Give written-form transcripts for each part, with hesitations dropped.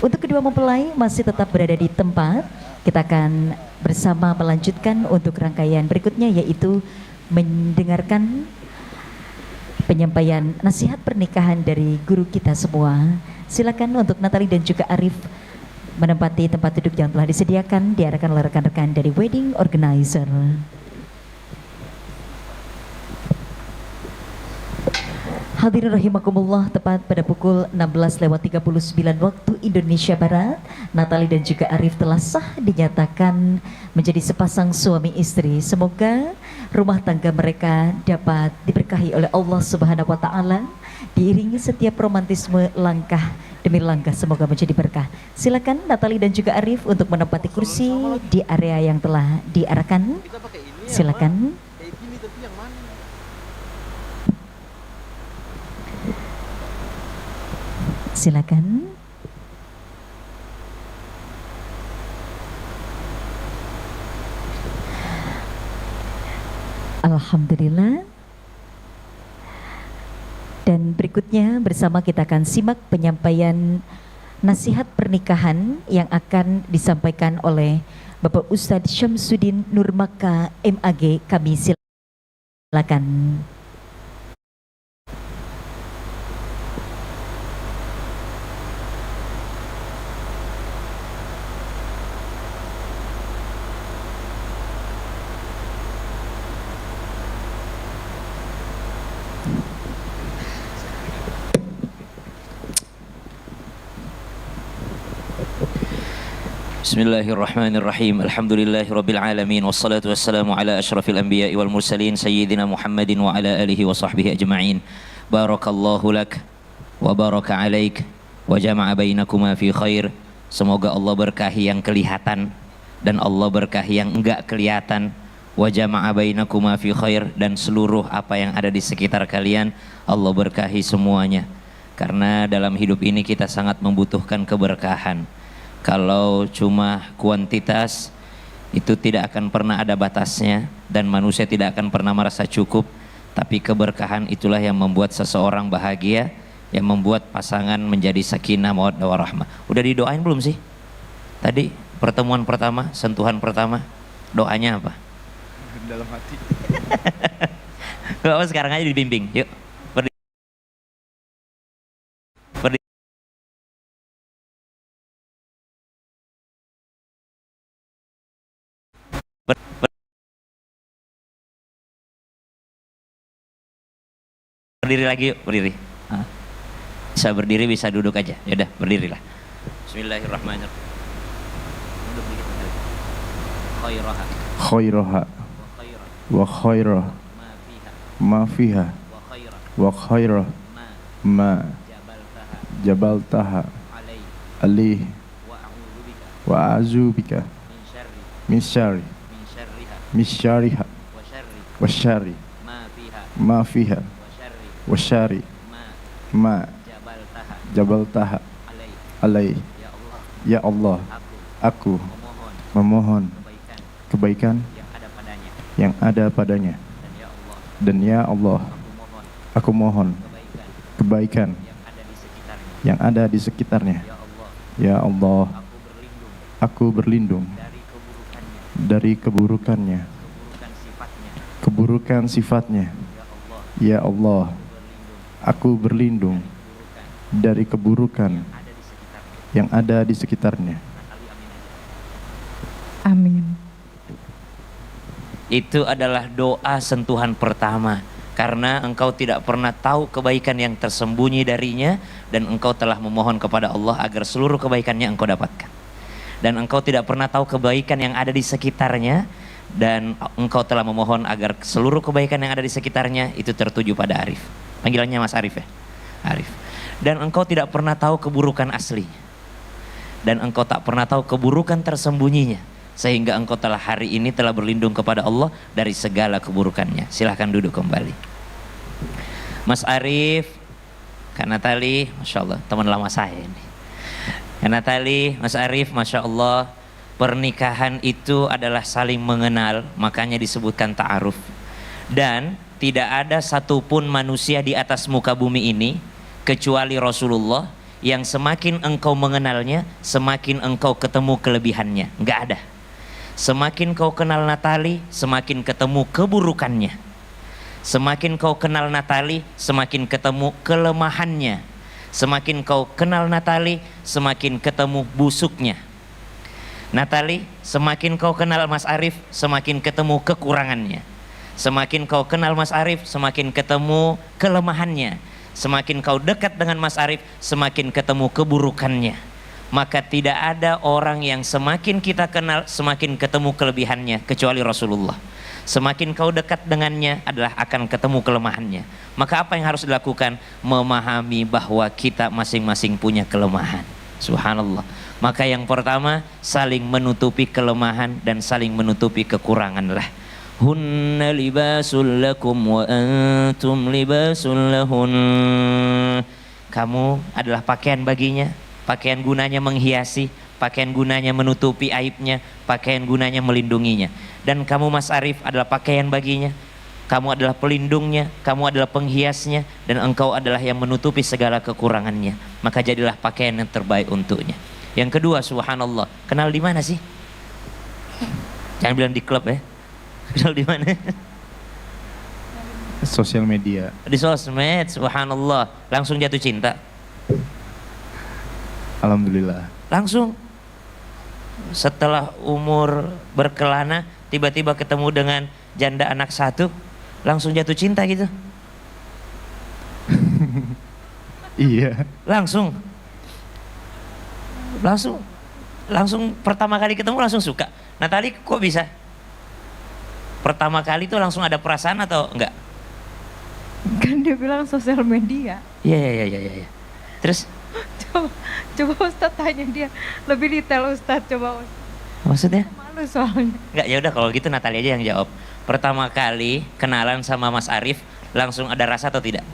Untuk kedua mempelai masih tetap berada di tempat. Kita akan bersama melanjutkan untuk rangkaian berikutnya, yaitu mendengarkan penyampaian nasihat pernikahan dari guru kita semua. Silakan untuk Natali dan juga Arif menempati tempat duduk yang telah disediakan, diarahkan oleh rekan-rekan dari wedding organizer. Hadirin rahimakumullah, tepat pada pukul 16:39 waktu Indonesia Barat, Natali dan juga Arif telah sah dinyatakan menjadi sepasang suami istri. Semoga rumah tangga mereka dapat diberkahi oleh Allah Subhanahu wa taala, diiringi setiap romantisme langkah demi langkah, semoga menjadi berkah. Silakan Natali dan juga Arif untuk menempati kursi di area yang telah diarahkan. Silakan. Silakan. Alhamdulillah. Dan berikutnya bersama kita akan simak penyampaian nasihat pernikahan yang akan disampaikan oleh Bapak Ustadz Syamsuddin Nurmaka MAG. Kami silakan. Bismillahirrahmanirrahim. Alhamdulillahirabbil alamin wassalatu wassalamu ala asyrafil anbiya'i wal mursalin sayyidina Muhammadin wa ala alihi wa sahbihi ajma'in. Barakallahu lak wa baraka alaik wa jama'a bainakuma fi khair. Semoga Allah berkahi yang kelihatan dan Allah berkahi yang enggak kelihatan. Wa jama'a bainakuma fi khair, dan seluruh apa yang ada di sekitar kalian Allah berkahi semuanya. Karena dalam hidup ini kita sangat membutuhkan keberkahan. Kalau cuma kuantitas itu tidak akan pernah ada batasnya dan manusia tidak akan pernah merasa cukup, tapi keberkahan itulah yang membuat seseorang bahagia, yang membuat pasangan menjadi sakinah mawaddah warahmah. Udah didoain belum sih? Tadi pertemuan pertama, sentuhan pertama, doanya apa? Dalam hati. Bapak sekarang aja dibimbing, yuk. Berdiri lagi yuk, berdiri. Bisa berdiri, bisa duduk aja. Yaudah, berdirilah. Bismillahirrahmanirrahim. Duduk dikit lagi. Khairaha. Khairaha. Wa khairah. Ma fiha. Wa khairah. Ma jabaltaha. Alih. Wa a'udzubika. Min syarri. Min syarriha. Wa syarri. Ma fiha. Wasyari ma jabaltaha alai. Ya Allah, aku memohon kebaikan yang ada padanya, dan ya Allah, aku mohon kebaikan yang ada di sekitarnya. Ya Allah, aku berlindung dari keburukannya, keburukan sifatnya. Ya Allah, aku berlindung dari keburukan yang ada di sekitarnya. Amin. Itu adalah doa sentuhan pertama, karena engkau tidak pernah tahu kebaikan yang tersembunyi darinya, dan engkau telah memohon kepada Allah agar seluruh kebaikannya engkau dapatkan. Dan engkau tidak pernah tahu kebaikan yang ada di sekitarnya, dan engkau telah memohon agar seluruh kebaikan yang ada di sekitarnya itu tertuju pada Arif. Panggilannya Mas Arif ya? Arif. Dan engkau tidak pernah tahu keburukan aslinya, dan engkau tak pernah tahu keburukan tersembunyinya, sehingga engkau telah hari ini telah berlindung kepada Allah dari segala keburukannya. Silahkan duduk kembali. Mas Arif, Kak Natali, Masya Allah, teman lama saya ini. Kak Natali, Mas Arif, Masya Allah, pernikahan itu adalah saling mengenal, makanya disebutkan ta'aruf. Dan tidak ada satupun manusia di atas muka bumi ini kecuali Rasulullah yang semakin engkau mengenalnya, semakin engkau ketemu kelebihannya. Nggak ada. Semakin kau kenal Natali, semakin ketemu keburukannya. Semakin kau kenal Natali, semakin ketemu kelemahannya. Semakin kau kenal Natali, semakin ketemu busuknya. Natali, semakin kau kenal Mas Arif, semakin ketemu kekurangannya. Semakin kau kenal Mas Arif, semakin ketemu kelemahannya. Semakin kau dekat dengan Mas Arif, semakin ketemu keburukannya. Maka tidak ada orang yang semakin kita kenal, semakin ketemu kelebihannya, kecuali Rasulullah. Semakin kau dekat dengannya adalah akan ketemu kelemahannya. Maka apa yang harus dilakukan? Memahami bahwa kita masing-masing punya kelemahan. Subhanallah. Maka yang pertama, saling menutupi kelemahan dan saling menutupi kekurangan lah. Hunna libasul lakum wa antum libasul lahun. Kamu adalah pakaian baginya. Pakaian gunanya menghiasi, pakaian gunanya menutupi aibnya, pakaian gunanya melindunginya. Dan kamu Mas Arif adalah pakaian baginya. Kamu adalah pelindungnya, kamu adalah penghiasnya, dan engkau adalah yang menutupi segala kekurangannya. Maka jadilah pakaian yang terbaik untuknya. Yang kedua, subhanallah, kenal di mana sih? Jangan bilang di klub ya. Kenal di mana? Sosial media. Di sosmed, subhanallah. Langsung jatuh cinta. Alhamdulillah. Langsung setelah umur berkelana tiba-tiba ketemu dengan janda anak satu, langsung jatuh cinta gitu. Iya. Langsung pertama kali ketemu langsung suka. Natali kok bisa? Pertama kali tuh langsung ada perasaan atau enggak? Kan dia bilang sosial media. Iya. Terus Coba Ustadz tanya dia lebih detail Ustadz, coba Ustadz. maksudnya? Malu soalnya. Enggak, ya udah kalau gitu Natali aja yang jawab. Pertama kali kenalan sama Mas Arif langsung ada rasa atau tidak?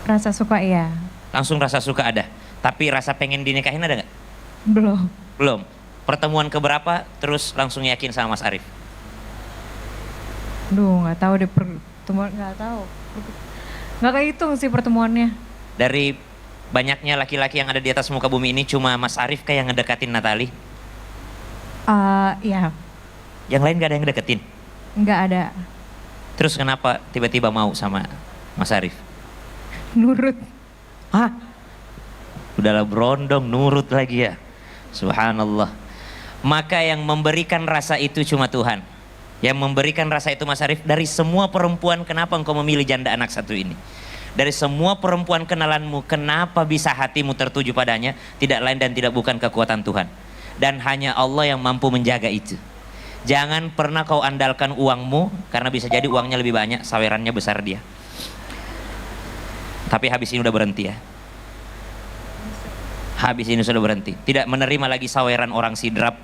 Rasa suka iya. Langsung rasa suka ada. Tapi rasa pengen dinikahin ada nggak? Belum. Belum. Pertemuan keberapa terus langsung yakin sama Mas Arif? Duh, nggak tahu deh pertemuan, nggak tahu. Nggak kehitung sih pertemuannya. Dari banyaknya laki-laki yang ada di atas muka bumi ini cuma Mas Arif kayak yang ngedekatin Natali? Iya. Yang lain gak ada yang ngedeketin? Nggak ada. Terus kenapa tiba-tiba mau sama Mas Arif? Nurut. Hah? Udahlah berondong, nurut lagi ya. Subhanallah. Maka yang memberikan rasa itu cuma Tuhan. Yang memberikan rasa itu Mas Arif. Dari semua perempuan, kenapa engkau memilih janda anak satu ini? Dari semua perempuan kenalanmu, kenapa bisa hatimu tertuju padanya? Tidak lain dan tidak bukan kekuatan Tuhan. Dan hanya Allah yang mampu menjaga itu. Jangan pernah kau andalkan uangmu, karena bisa jadi uangnya lebih banyak, sawerannya besar dia. Tapi habis ini udah berhenti ya. Habis ini sudah berhenti. Tidak menerima lagi saweran orang Sidrap,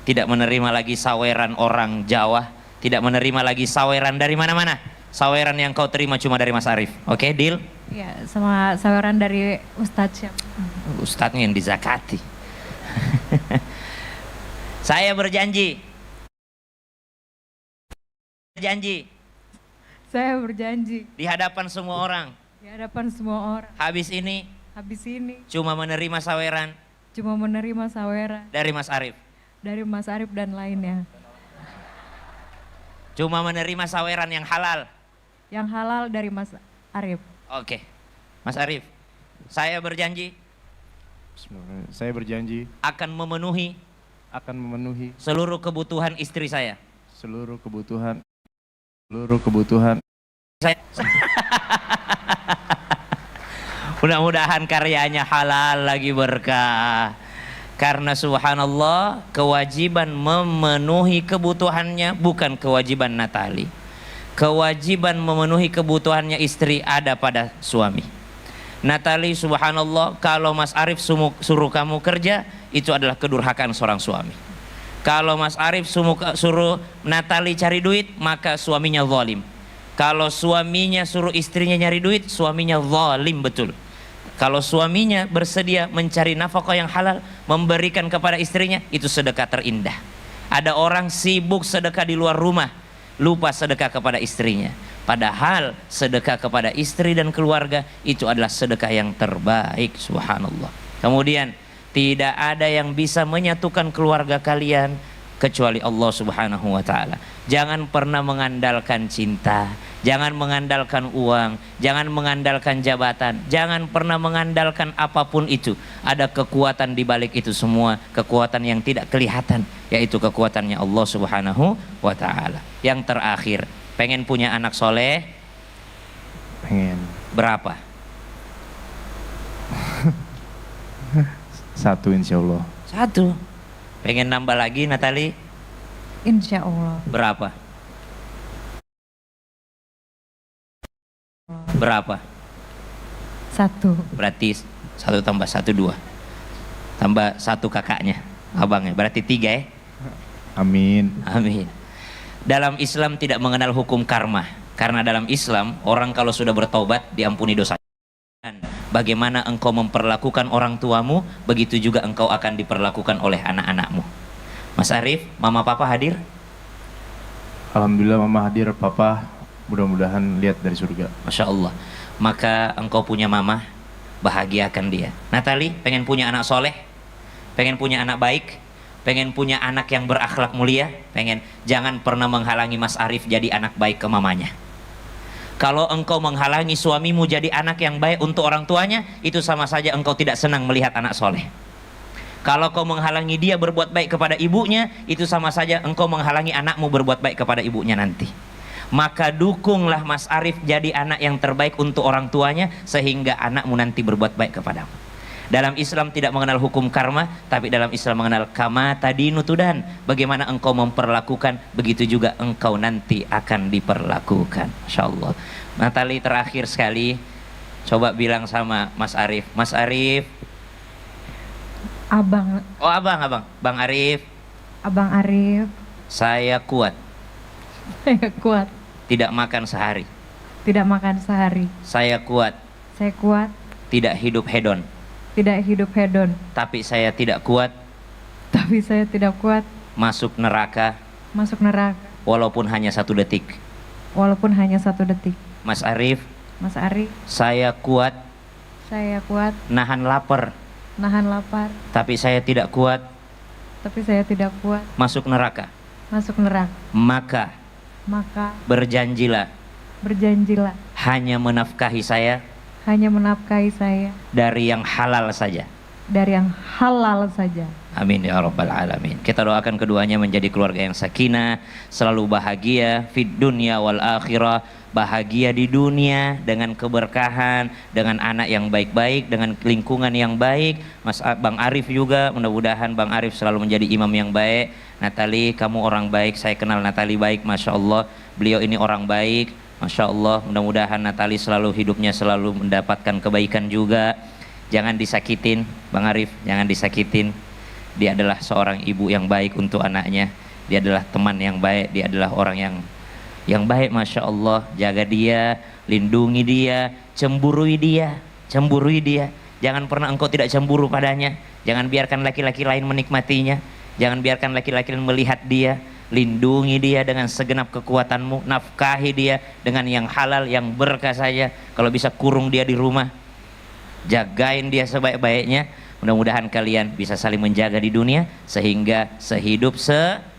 tidak menerima lagi saweran orang Jawa, tidak menerima lagi saweran dari mana-mana. Saweran yang kau terima cuma dari Mas Arif. Oke, deal? Ya, sama saweran dari Ustadz siapa? Ustadznya yang dizakati. Saya berjanji. Saya berjanji Di hadapan semua orang. di hadapan semua orang. Habis ini Habis ini cuma menerima saweran cuma menerima saweran dari Mas Arif. dari Mas Arif dan lainnya. Cuma menerima saweran yang halal. Yang halal dari Mas Arif. Oke. Mas Arif, saya berjanji Bismillah. Saya berjanji akan memenuhi akan memenuhi seluruh kebutuhan istri saya. seluruh kebutuhan Saya mudah-mudahan karyanya halal lagi berkah. Karena subhanallah, kewajiban memenuhi kebutuhannya bukan kewajiban Natali. Kewajiban memenuhi kebutuhannya istri ada pada suami. Natali, subhanallah, kalau Mas Arif suruh kamu kerja, itu adalah kedurhakaan seorang suami. Kalau Mas Arif suruh Natali cari duit, maka suaminya zalim. Kalau suaminya suruh istrinya nyari duit, suaminya zalim betul. Kalau suaminya bersedia mencari nafkah yang halal, memberikan kepada istrinya, itu sedekah terindah. Ada orang sibuk sedekah di luar rumah, lupa sedekah kepada istrinya. Padahal sedekah kepada istri dan keluarga itu adalah sedekah yang terbaik, subhanallah. Kemudian tidak ada yang bisa menyatukan keluarga kalian kecuali Allah Subhanahu wa taala. Jangan pernah mengandalkan cinta, jangan mengandalkan uang, jangan mengandalkan jabatan, jangan pernah mengandalkan apapun itu. Ada kekuatan di balik itu semua, kekuatan yang tidak kelihatan, yaitu kekuatannya Allah Subhanahu wa taala. Yang terakhir, pengen punya anak soleh? Pengen. Berapa? 1 insya Allah. 1. Pengen nambah lagi, Natali? Insya Allah. Berapa? Berapa? 1. Berarti 1 tambah 1 2. Tambah 1 kakaknya, abangnya. Berarti 3 ya? Amin. Amin. Dalam Islam tidak mengenal hukum karma. Karena dalam Islam orang kalau sudah bertobat diampuni dosa. Bagaimana engkau memperlakukan orang tuamu, begitu juga engkau akan diperlakukan oleh anak-anakmu. Mas Arif, mama papa hadir? Alhamdulillah mama hadir, papa mudah-mudahan lihat dari surga. Masya Allah. Maka engkau punya mama, bahagiakan dia. Natali, pengen punya anak soleh? Pengen punya anak baik? Pengen punya anak yang berakhlak mulia? Pengen. Jangan pernah menghalangi Mas Arif jadi anak baik ke mamanya. Kalau engkau menghalangi suamimu jadi anak yang baik untuk orang tuanya, itu sama saja engkau tidak senang melihat anak soleh. Kalau kau menghalangi dia berbuat baik kepada ibunya, itu sama saja engkau menghalangi anakmu berbuat baik kepada ibunya nanti. Maka dukunglah Mas Arif jadi anak yang terbaik untuk orang tuanya, sehingga anakmu nanti berbuat baik kepadamu. Dalam Islam tidak mengenal hukum karma, tapi dalam Islam mengenal kama tadinu tudan. Bagaimana engkau memperlakukan, begitu juga engkau nanti akan diperlakukan. Masya Allah. Natali, terakhir sekali, coba bilang sama Mas Arif. Mas Arif. Abang. Oh abang. Bang Arif. Abang Arif. Saya kuat. Saya kuat. Tidak makan sehari. Tidak makan sehari. Saya kuat. Saya kuat. Tidak hidup hedon. Tidak hidup hedon. Tapi saya tidak kuat Tapi saya tidak kuat masuk neraka masuk neraka walaupun hanya 1 detik. walaupun hanya 1 detik. Mas Arif, Mas Arif, saya kuat saya kuat nahan lapar, nahan lapar. tapi saya tidak kuat Tapi saya tidak kuat masuk neraka. masuk neraka. Maka Maka berjanjilah hanya menafkahi saya hanya menafkahi saya dari yang halal saja. dari yang halal saja. Amin ya rabbal alamin. Kita doakan keduanya menjadi keluarga yang sakinah, selalu bahagia fid dunya wal akhirah, bahagia di dunia dengan keberkahan, dengan anak yang baik-baik, dengan lingkungan yang baik. Bang Arif juga, mudah-mudahan Bang Arif selalu menjadi imam yang baik. Natali, kamu orang baik, saya kenal Natali baik, Masya Allah. Beliau ini orang baik, Masya Allah. Mudah-mudahan Natali selalu hidupnya selalu mendapatkan kebaikan juga. Jangan disakitin, Bang Arif, jangan disakitin. Dia adalah seorang ibu yang baik untuk anaknya. Dia adalah teman yang baik. Dia adalah orang yang baik, Masya Allah. Jaga dia, lindungi dia, cemburui dia. Jangan pernah engkau tidak cemburu padanya. Jangan biarkan laki-laki lain menikmatinya. Jangan biarkan laki-laki lain melihat dia. Lindungi dia dengan segenap kekuatanmu. Nafkahi dia dengan yang halal, yang berkah saja. Kalau bisa kurung dia di rumah, jagain dia sebaik-baiknya. Mudah-mudahan kalian bisa saling menjaga di dunia sehingga sehidup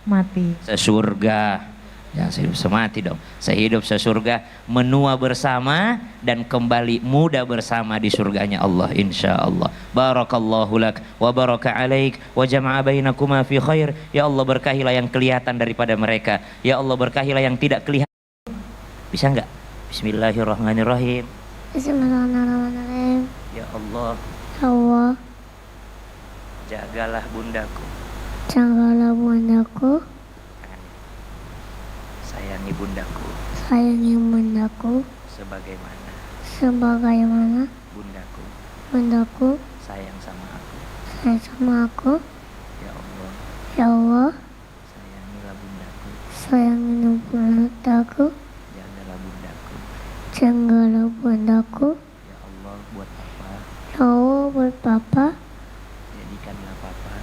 Mati. sesurga. Jangan sehidup semati dong. Sehidup sesurga, menua bersama dan kembali muda bersama di surganya Allah insyaallah. Barakallahu lak wa baraka alaik wa jama'a bainakuma fi khair. Ya Allah, berkahilah yang kelihatan daripada mereka. Ya Allah, berkahilah yang tidak kelihatan. Bisa enggak? Bismillahirrahmanirrahim. Bismillahirrahmanirrahim. Ya Allah, Ya Allah, jagalah bundaku, jagalah bundaku, sayangi bundaku sayangi bundaku, sebagaimana sebagaimana bundaku bundaku sayang sama aku. sayang sama aku. Ya Allah, Ya Allah, sayangilah bundaku, sayangi bundaku, jagalah bundaku. jagalah bundaku. Ya Allah, buat papa, Ya Allah, buat papa, jadikanlah papa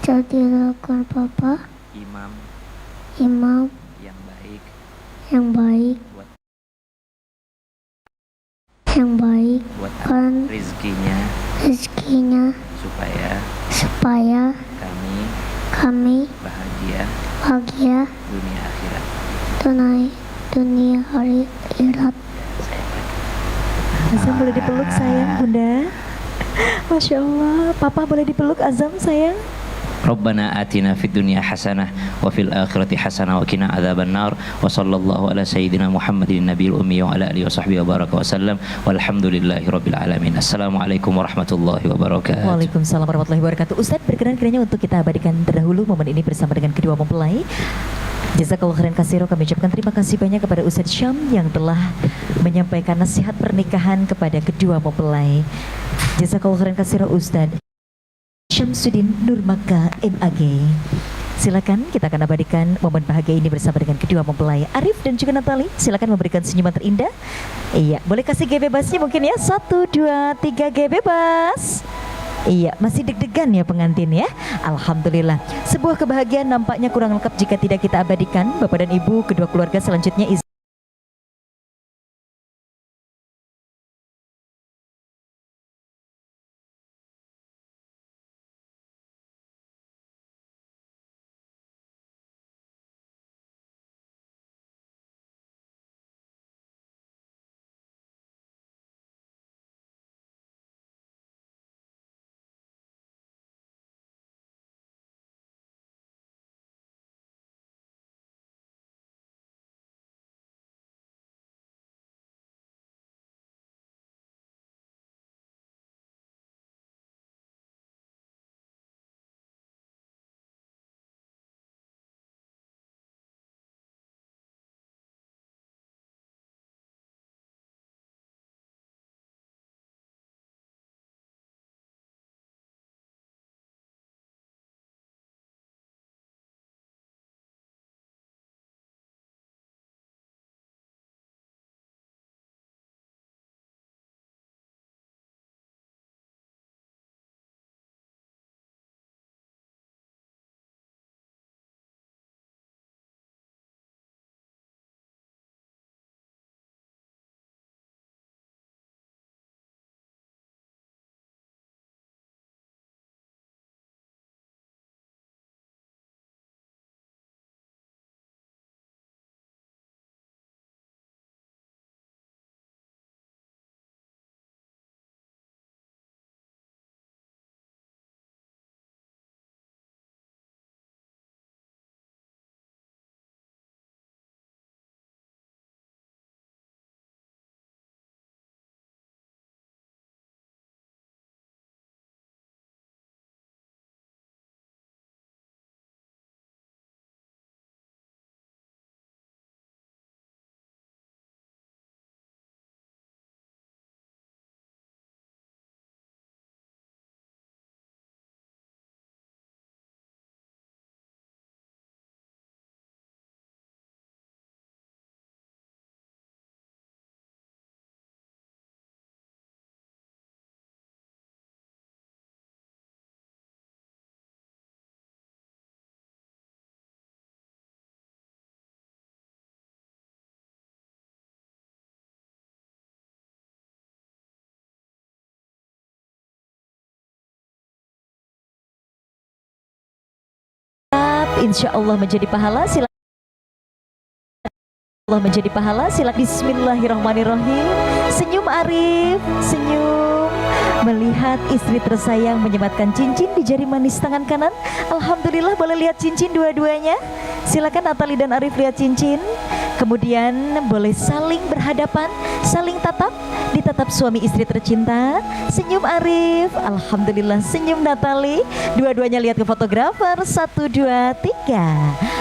jadilah papa imam imam yang baik yang baik supaya kami kami bahagia bahagia dunia akhirat. tunai dunia akhirat. Azam boleh dipeluk sayang bunda. Masya Allah. Papa boleh dipeluk Azam sayang. Rabbana atina fid dunya hasanah wa fil akhirati hasanah wa qina adzaban nar wa sallallahu ala sayyidina Muhammadin nabiyil ummi wa ala alihi wa sahbihi wa baraka wa sallam walhamdulillahi rabbil alamin. Assalamualaikum warahmatullahi wabarakatuh. Waalaikumsalam warahmatullahi wabarakatuh. Ustadz berkenan kiranya untuk kita abadikan terdahulu momen ini bersama dengan kedua mempelai. Jazakallahu khairan katsira, kami ucapkan terima kasih banyak kepada Ustadz Syam yang telah menyampaikan nasihat pernikahan kepada kedua mempelai. Jazakallahu khairan katsira Ustadz Syamsuddin Nur Makkah MAG. Silakan kita akan abadikan momen bahagia ini bersama dengan kedua mempelai Arif dan juga Natali. Silakan memberikan senyuman terindah. Iya, boleh kasih G bebasnya mungkin ya. 1, 2, 3 G bebas. Iya, masih deg-degan ya pengantin ya. Alhamdulillah. Sebuah kebahagiaan nampaknya kurang lengkap jika tidak kita abadikan. Bapak dan Ibu, kedua keluarga selanjutnya insya Allah menjadi pahala. Silakan Allah menjadi pahala. Silakan. Bismillahirrahmanirrahim. Senyum Arif, senyum melihat istri tersayang menyematkan cincin di jari manis tangan kanan. Alhamdulillah, boleh lihat cincin dua-duanya. Silakan Natali dan Arif lihat cincin. Kemudian boleh saling berhadapan, saling tatap, ditatap suami istri tercinta. Senyum Arif, alhamdulillah, senyum Natali. Dua-duanya lihat ke fotografer. 1, 2, 3.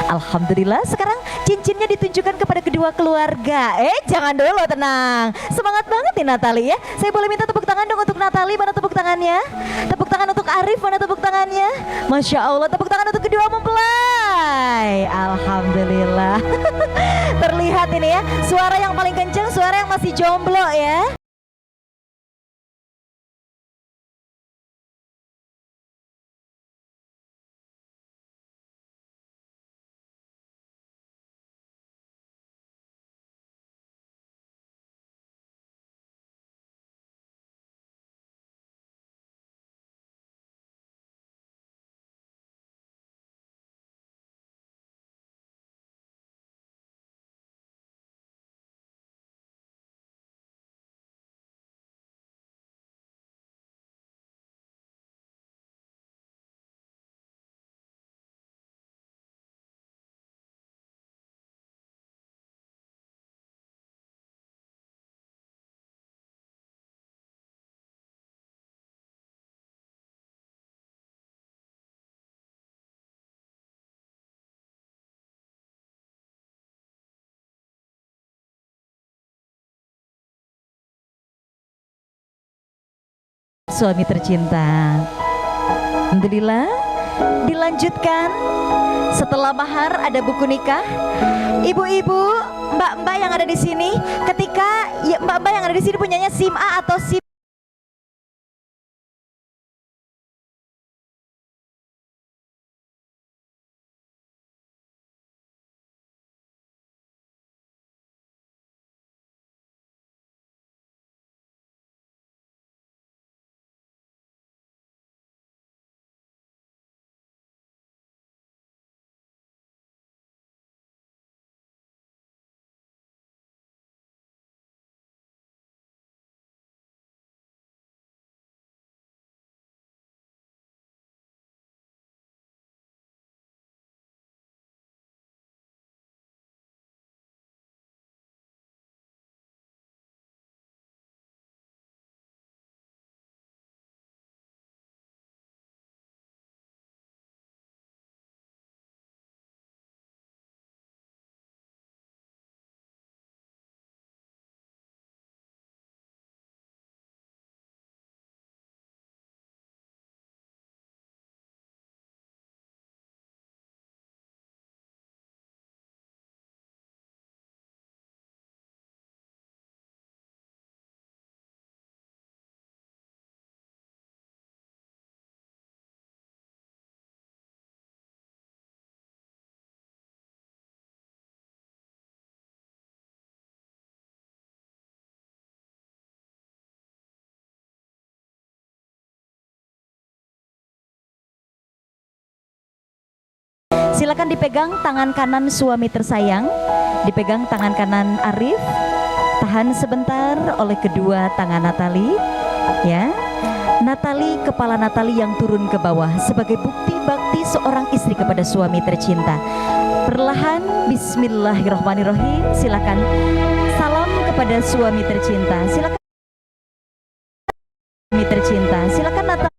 Alhamdulillah. Sekarang cincinnya ditunjukkan kepada kedua keluarga. Jangan dulu, tenang. Semangat banget nih Natali ya. Saya boleh minta tepuk tangan dong untuk Natali. Mana tepuk tangannya? Tepuk tangan untuk Arif, mana tepuk tangannya? Masya Allah, tepuk tangan untuk kedua mempelai. Alhamdulillah. Terlihat ini ya, suara yang paling kencang, suara yang masih jomblo ya. suami tercinta. Alhamdulillah, dilanjutkan. Setelah mahar ada buku nikah. Ibu-ibu, mbak-mbak yang ada di sini, ketika ya, mbak-mbak yang ada di sini punyanya SIM A atau SIM. Silakan dipegang tangan kanan suami tersayang, dipegang tangan kanan Arif, tahan sebentar oleh kedua tangan Natali, ya. Natali, kepala Natali yang turun ke bawah sebagai bukti bakti seorang istri kepada suami tercinta. Perlahan, bismillahirrahmanirrahim. Silakan salam kepada suami tercinta. Silakan suami tercinta. Silakan Natali.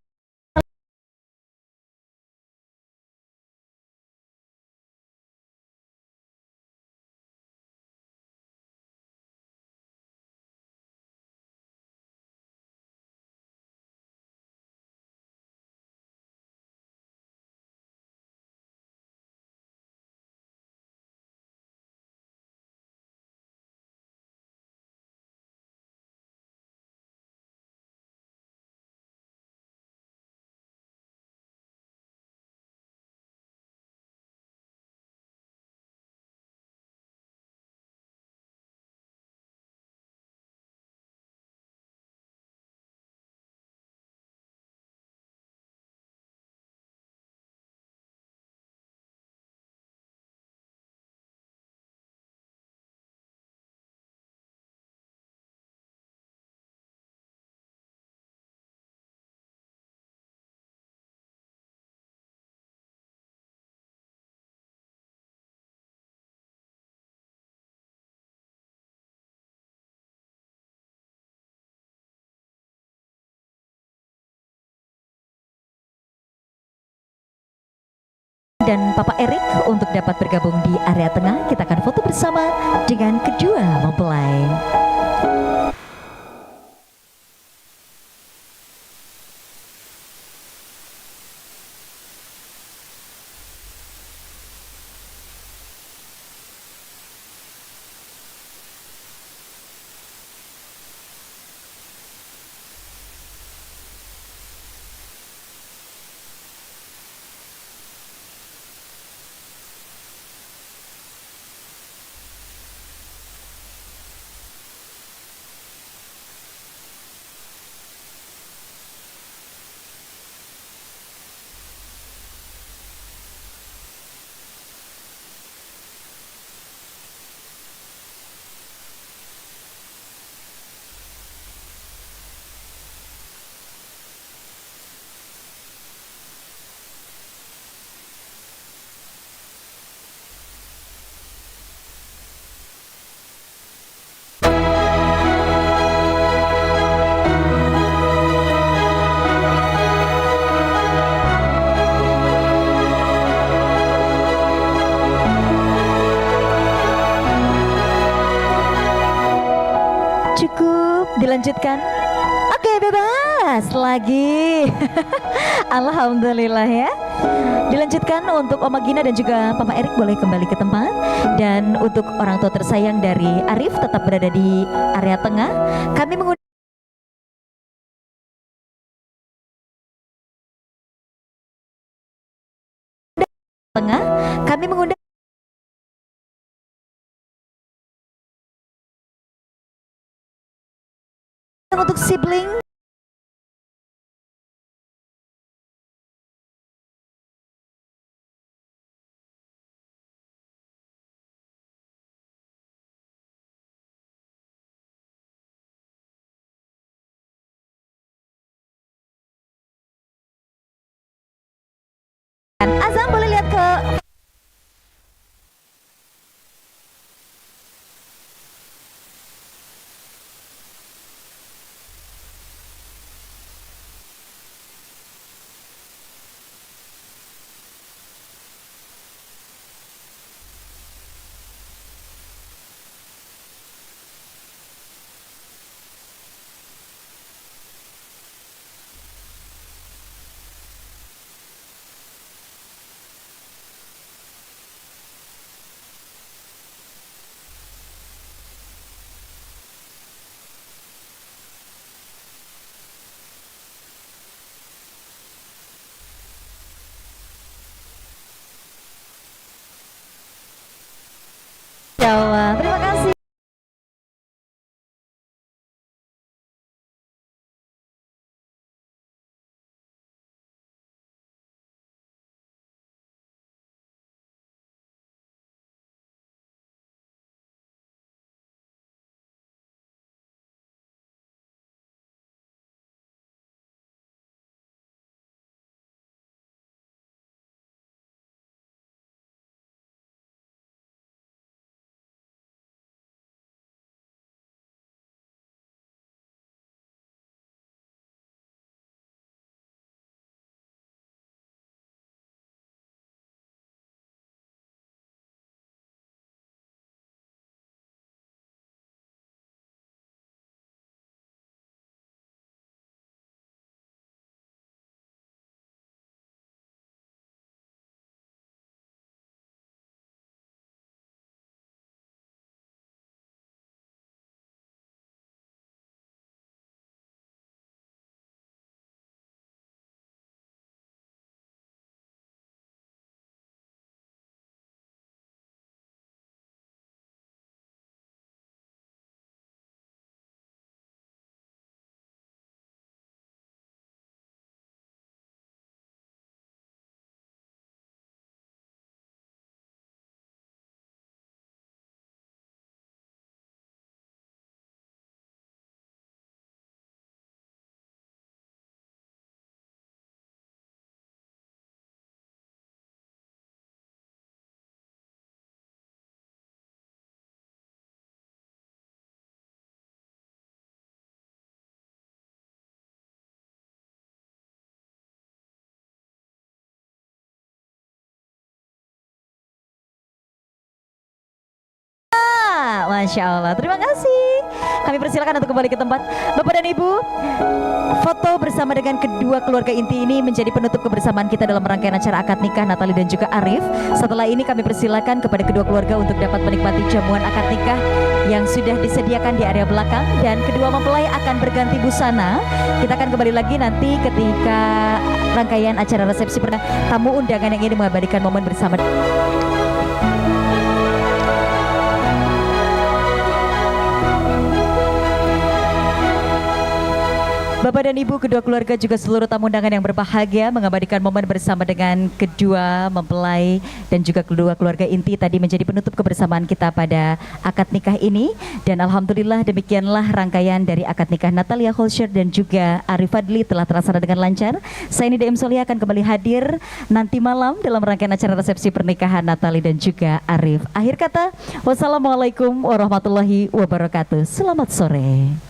Dan Papa Erik untuk dapat bergabung di area tengah. Kita akan foto bersama dengan kedua mempelai. Cukup, dilanjutkan. Oke, bebas. Yes, lagi. Alhamdulillah ya. Dilanjutkan untuk Oma Gina dan juga Papa Erik boleh kembali ke tempat. Dan untuk orang tua tersayang dari Arif tetap berada di area tengah. Kami mengundang tengah. Kami mengundang untuk sibling Azam boleh lihat ke Jawa. Terima kasih. Masya Allah, terima kasih. Kami persilakan untuk kembali ke tempat. Bapak dan Ibu, foto bersama dengan kedua keluarga inti ini menjadi penutup kebersamaan kita dalam rangkaian acara akad nikah Natali dan juga Arif. Setelah ini kami persilakan kepada kedua keluarga untuk dapat menikmati jamuan akad nikah yang sudah disediakan di area belakang, dan kedua mempelai akan berganti busana. Kita akan kembali lagi nanti ketika rangkaian acara resepsi pernikahan tamu undangan yang ingin mengabadikan momen bersama. Bapak dan Ibu, kedua keluarga juga seluruh tamu undangan yang berbahagia mengabadikan momen bersama dengan kedua mempelai dan juga kedua keluarga inti tadi menjadi penutup kebersamaan kita pada akad nikah ini. Dan alhamdulillah demikianlah rangkaian dari akad nikah Natalia Holscher dan juga Arif Fadli telah terlaksana dengan lancar. Saya Nida M. Solia akan kembali hadir nanti malam dalam rangkaian acara resepsi pernikahan Natali dan juga Arif. Akhir kata, wassalamualaikum warahmatullahi wabarakatuh. Selamat sore.